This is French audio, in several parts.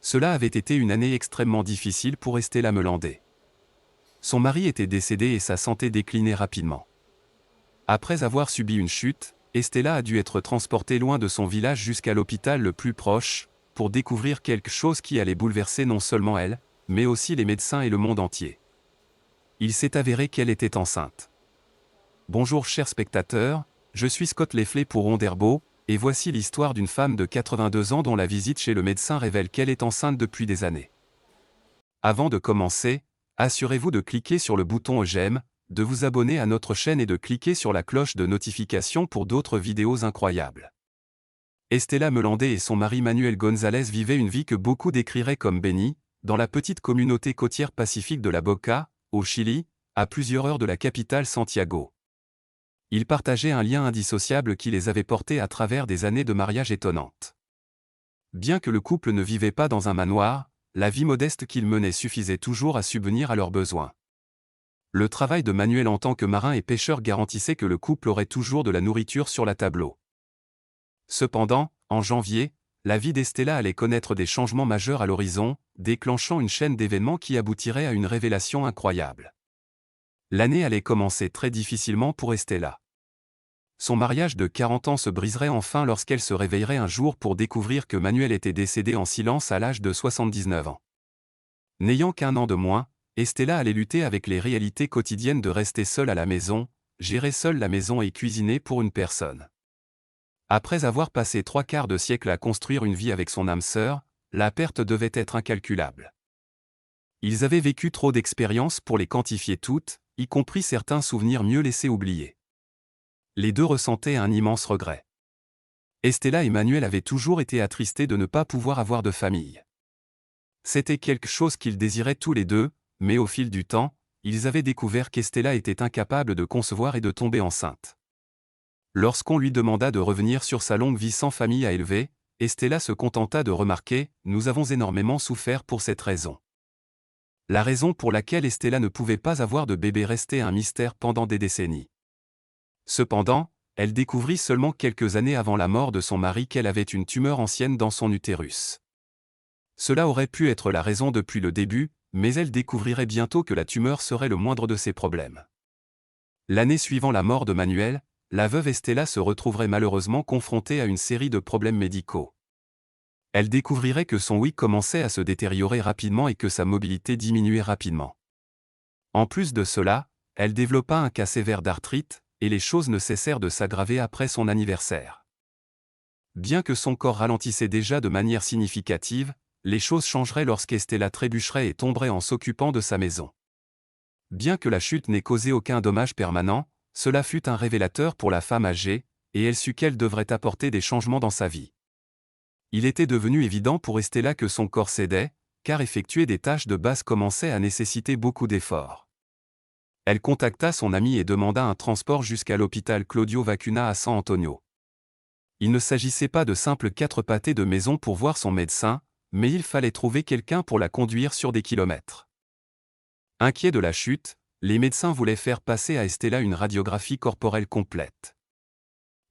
Cela avait été une année extrêmement difficile pour Estella Melandé. Son mari était décédé et sa santé déclinait rapidement. Après avoir subi une chute, Estella a dû être transportée loin de son village jusqu'à l'hôpital le plus proche, pour découvrir quelque chose qui allait bouleverser non seulement elle, mais aussi les médecins et le monde entier. Il s'est avéré qu'elle était enceinte. Bonjour chers spectateurs, je suis Scott Lefley pour Onderbo, et voici l'histoire d'une femme de 82 ans dont la visite chez le médecin révèle qu'elle est enceinte depuis des années. Avant de commencer, assurez-vous de cliquer sur le bouton j'aime, de vous abonner à notre chaîne et de cliquer sur la cloche de notification pour d'autres vidéos incroyables. Estella Melandé et son mari Manuel González vivaient une vie que beaucoup décriraient comme bénie, dans la petite communauté côtière pacifique de la Boca, au Chili, à plusieurs heures de la capitale Santiago. Ils partageaient un lien indissociable qui les avait portés à travers des années de mariage étonnantes. Bien que le couple ne vivait pas dans un manoir, la vie modeste qu'ils menaient suffisait toujours à subvenir à leurs besoins. Le travail de Manuel en tant que marin et pêcheur garantissait que le couple aurait toujours de la nourriture sur la table. Cependant, en janvier, la vie d'Estella allait connaître des changements majeurs à l'horizon, déclenchant une chaîne d'événements qui aboutirait à une révélation incroyable. L'année allait commencer très difficilement pour Estella. Son mariage de 40 ans se briserait enfin lorsqu'elle se réveillerait un jour pour découvrir que Manuel était décédé en silence à l'âge de 79 ans. N'ayant qu'un an de moins, Estella allait lutter avec les réalités quotidiennes de rester seule à la maison, gérer seule la maison et cuisiner pour une personne. Après avoir passé 3/4 de siècle à construire une vie avec son âme sœur, la perte devait être incalculable. Ils avaient vécu trop d'expériences pour les quantifier toutes, y compris certains souvenirs mieux laissés oublier. Les deux ressentaient un immense regret. Estella et Manuel avaient toujours été attristés de ne pas pouvoir avoir de famille. C'était quelque chose qu'ils désiraient tous les deux, mais au fil du temps, ils avaient découvert qu'Estella était incapable de concevoir et de tomber enceinte. Lorsqu'on lui demanda de revenir sur sa longue vie sans famille à élever, Estella se contenta de remarquer « Nous avons énormément souffert pour cette raison ». La raison pour laquelle Estella ne pouvait pas avoir de bébé restait un mystère pendant des décennies. Cependant, elle découvrit seulement quelques années avant la mort de son mari qu'elle avait une tumeur ancienne dans son utérus. Cela aurait pu être la raison depuis le début, mais elle découvrirait bientôt que la tumeur serait le moindre de ses problèmes. L'année suivant la mort de Manuel, la veuve Estella se retrouverait malheureusement confrontée à une série de problèmes médicaux. Elle découvrirait que son ouïe commençait à se détériorer rapidement et que sa mobilité diminuait rapidement. En plus de cela, elle développa un cas sévère d'arthrite, et les choses ne cessèrent de s'aggraver après son anniversaire. Bien que son corps ralentissait déjà de manière significative, les choses changeraient lorsqu'Estella trébucherait et tomberait en s'occupant de sa maison. Bien que la chute n'ait causé aucun dommage permanent, cela fut un révélateur pour la femme âgée, et elle sut qu'elle devrait apporter des changements dans sa vie. Il était devenu évident pour Estella que son corps cédait, car effectuer des tâches de base commençait à nécessiter beaucoup d'efforts. Elle contacta son ami et demanda un transport jusqu'à l'hôpital Claudio Vacuna à San Antonio. Il ne s'agissait pas de simples 4 pâtés de maison pour voir son médecin, mais il fallait trouver quelqu'un pour la conduire sur des kilomètres. Inquiets de la chute, les médecins voulaient faire passer à Estella une radiographie corporelle complète.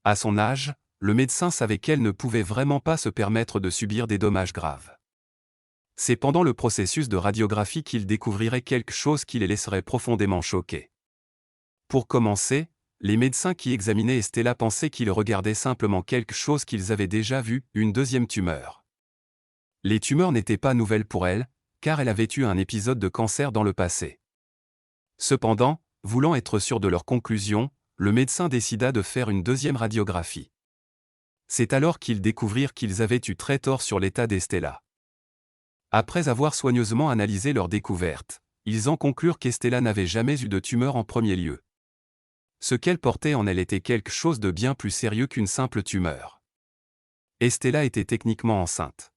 À son âge, le médecin savait qu'elle ne pouvait vraiment pas se permettre de subir des dommages graves. C'est pendant le processus de radiographie qu'ils découvriraient quelque chose qui les laisserait profondément choqués. Pour commencer, les médecins qui examinaient Estella pensaient qu'ils regardaient simplement quelque chose qu'ils avaient déjà vu, une deuxième tumeur. Les tumeurs n'étaient pas nouvelles pour elle, car elle avait eu un épisode de cancer dans le passé. Cependant, voulant être sûr de leur conclusion, le médecin décida de faire une deuxième radiographie. C'est alors qu'ils découvrirent qu'ils avaient eu très tort sur l'état d'Estella. Après avoir soigneusement analysé leur découverte, ils en conclurent qu'Estella n'avait jamais eu de tumeur en premier lieu. Ce qu'elle portait en elle était quelque chose de bien plus sérieux qu'une simple tumeur. Estella était techniquement enceinte.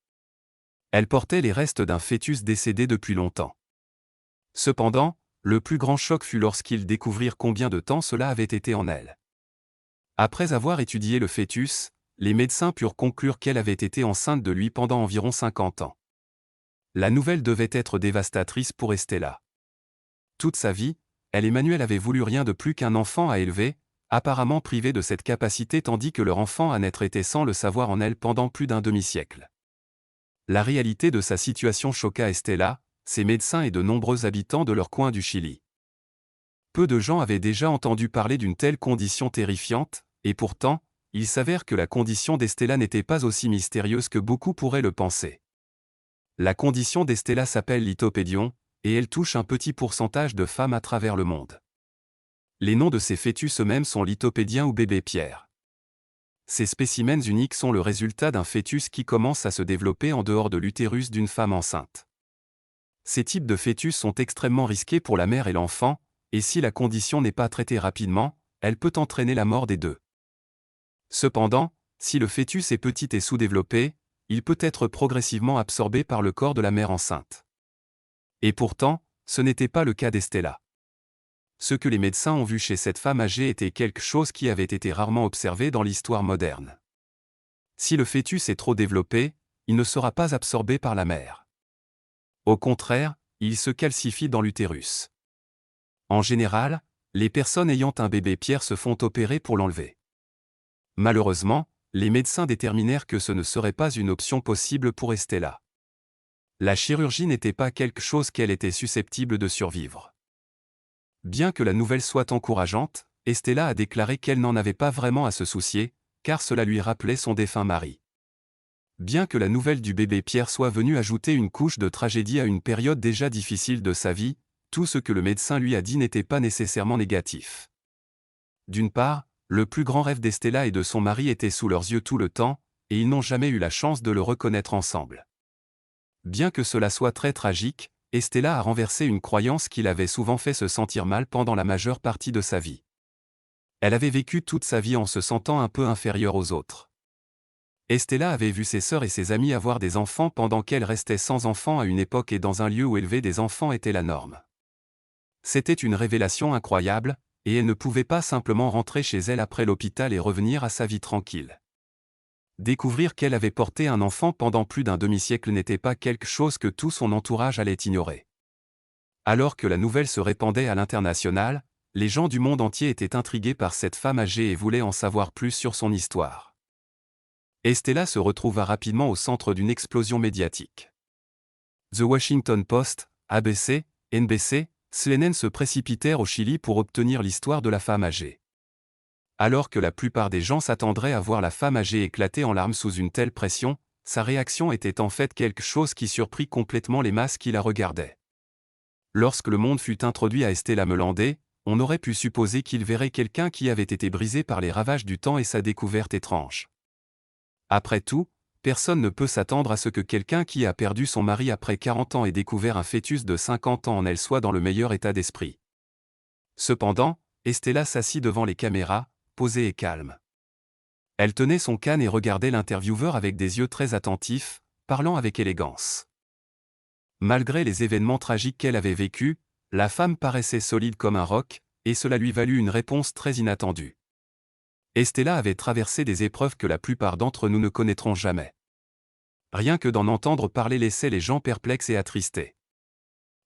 Elle portait les restes d'un fœtus décédé depuis longtemps. Cependant, le plus grand choc fut lorsqu'ils découvrirent combien de temps cela avait été en elle. Après avoir étudié le fœtus, les médecins purent conclure qu'elle avait été enceinte de lui pendant environ 50 ans. La nouvelle devait être dévastatrice pour Estella. Toute sa vie, elle et Manuel avaient voulu rien de plus qu'un enfant à élever, apparemment privés de cette capacité tandis que leur enfant à naître était sans le savoir en elle pendant plus d'un demi-siècle. La réalité de sa situation choqua Estela, ses médecins et de nombreux habitants de leur coin du Chili. Peu de gens avaient déjà entendu parler d'une telle condition terrifiante, et pourtant, il s'avère que la condition d'Estela n'était pas aussi mystérieuse que beaucoup pourraient le penser. La condition d'Estela s'appelle lithopédion, et elle touche un petit pourcentage de femmes à travers le monde. Les noms de ces fœtus eux-mêmes sont lithopédiens ou bébés pierres. Ces spécimens uniques sont le résultat d'un fœtus qui commence à se développer en dehors de l'utérus d'une femme enceinte. Ces types de fœtus sont extrêmement risqués pour la mère et l'enfant, et si la condition n'est pas traitée rapidement, elle peut entraîner la mort des deux. Cependant, si le fœtus est petit et sous-développé, il peut être progressivement absorbé par le corps de la mère enceinte. Et pourtant, ce n'était pas le cas d'Estela. Ce que les médecins ont vu chez cette femme âgée était quelque chose qui avait été rarement observé dans l'histoire moderne. Si le fœtus est trop développé, il ne sera pas absorbé par la mère. Au contraire, il se calcifie dans l'utérus. En général, les personnes ayant un bébé pierre se font opérer pour l'enlever. Malheureusement, les médecins déterminèrent que ce ne serait pas une option possible pour Estela. La chirurgie n'était pas quelque chose qu'elle était susceptible de survivre. Bien que la nouvelle soit encourageante, Estela a déclaré qu'elle n'en avait pas vraiment à se soucier, car cela lui rappelait son défunt mari. Bien que la nouvelle du bébé Pierre soit venue ajouter une couche de tragédie à une période déjà difficile de sa vie, tout ce que le médecin lui a dit n'était pas nécessairement négatif. D'une part, le plus grand rêve d'Estela et de son mari était sous leurs yeux tout le temps, et ils n'ont jamais eu la chance de le reconnaître ensemble. Bien que cela soit très tragique, Estela a renversé une croyance qui l'avait souvent fait se sentir mal pendant la majeure partie de sa vie. Elle avait vécu toute sa vie en se sentant un peu inférieure aux autres. Estela avait vu ses sœurs et ses amis avoir des enfants pendant qu'elle restait sans enfants à une époque et dans un lieu où élever des enfants était la norme. C'était une révélation incroyable, et elle ne pouvait pas simplement rentrer chez elle après l'hôpital et revenir à sa vie tranquille. Découvrir qu'elle avait porté un enfant pendant plus d'un demi-siècle n'était pas quelque chose que tout son entourage allait ignorer. Alors que la nouvelle se répandait à l'international, les gens du monde entier étaient intrigués par cette femme âgée et voulaient en savoir plus sur son histoire. Estela se retrouva rapidement au centre d'une explosion médiatique. The Washington Post, ABC, NBC, CNN se précipitèrent au Chili pour obtenir l'histoire de la femme âgée. Alors que la plupart des gens s'attendraient à voir la femme âgée éclater en larmes sous une telle pression, sa réaction était en fait quelque chose qui surprit complètement les masses qui la regardaient. Lorsque le monde fut introduit à Estela Melandé, on aurait pu supposer qu'il verrait quelqu'un qui avait été brisé par les ravages du temps et sa découverte étrange. Après tout, personne ne peut s'attendre à ce que quelqu'un qui a perdu son mari après 40 ans et découvert un fœtus de 50 ans en elle soit dans le meilleur état d'esprit. Cependant, Estela s'assit devant les caméras, posée et calme. Elle tenait son canne et regardait l'intervieweur avec des yeux très attentifs, parlant avec élégance. Malgré les événements tragiques qu'elle avait vécus, la femme paraissait solide comme un roc, et cela lui valut une réponse très inattendue. Estela avait traversé des épreuves que la plupart d'entre nous ne connaîtront jamais. Rien que d'en entendre parler laissait les gens perplexes et attristés.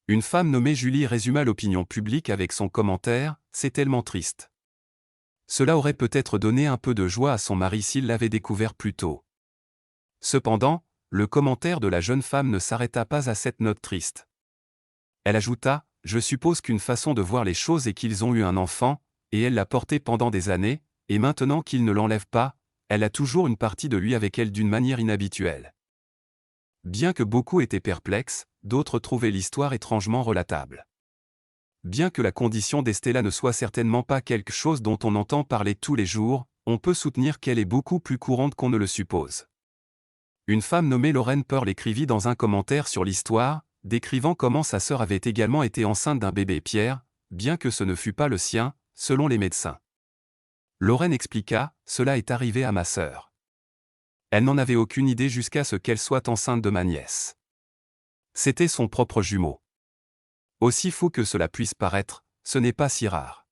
Une femme nommée Julie résuma l'opinion publique avec son commentaire « C'est tellement triste ». Cela aurait peut-être donné un peu de joie à son mari s'il l'avait découvert plus tôt. Cependant, le commentaire de la jeune femme ne s'arrêta pas à cette note triste. Elle ajouta « Je suppose qu'une façon de voir les choses est qu'ils ont eu un enfant, et elle l'a porté pendant des années, et maintenant qu'il ne l'enlève pas, elle a toujours une partie de lui avec elle d'une manière inhabituelle. » Bien que beaucoup étaient perplexes, d'autres trouvaient l'histoire étrangement relatable. Bien que la condition d'Estela ne soit certainement pas quelque chose dont on entend parler tous les jours, on peut soutenir qu'elle est beaucoup plus courante qu'on ne le suppose. Une femme nommée Lauren Pearl écrivit dans un commentaire sur l'histoire, décrivant comment sa sœur avait également été enceinte d'un bébé Pierre, bien que ce ne fût pas le sien, selon les médecins. Lauren expliqua « Cela est arrivé à ma sœur. Elle n'en avait aucune idée jusqu'à ce qu'elle soit enceinte de ma nièce. C'était son propre jumeau. Aussi fou que cela puisse paraître, ce n'est pas si rare.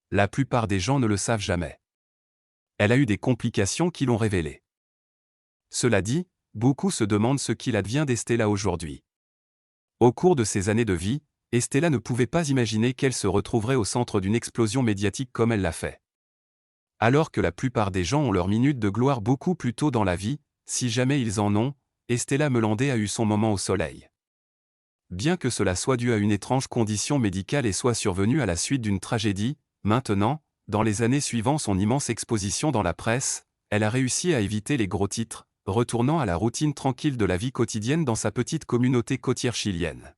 La plupart des gens ne le savent jamais. Elle a eu des complications qui l'ont révélé. Cela dit, beaucoup se demandent ce qu'il advient d'Estela aujourd'hui. Au cours de ses années de vie, Estela ne pouvait pas imaginer qu'elle se retrouverait au centre d'une explosion médiatique comme elle l'a fait. Alors que la plupart des gens ont leur minute de gloire beaucoup plus tôt dans la vie, si jamais ils en ont, Estela Melandé a eu son moment au soleil. Bien que cela soit dû à une étrange condition médicale et soit survenue à la suite d'une tragédie, maintenant, dans les années suivant son immense exposition dans la presse, elle a réussi à éviter les gros titres, retournant à la routine tranquille de la vie quotidienne dans sa petite communauté côtière chilienne.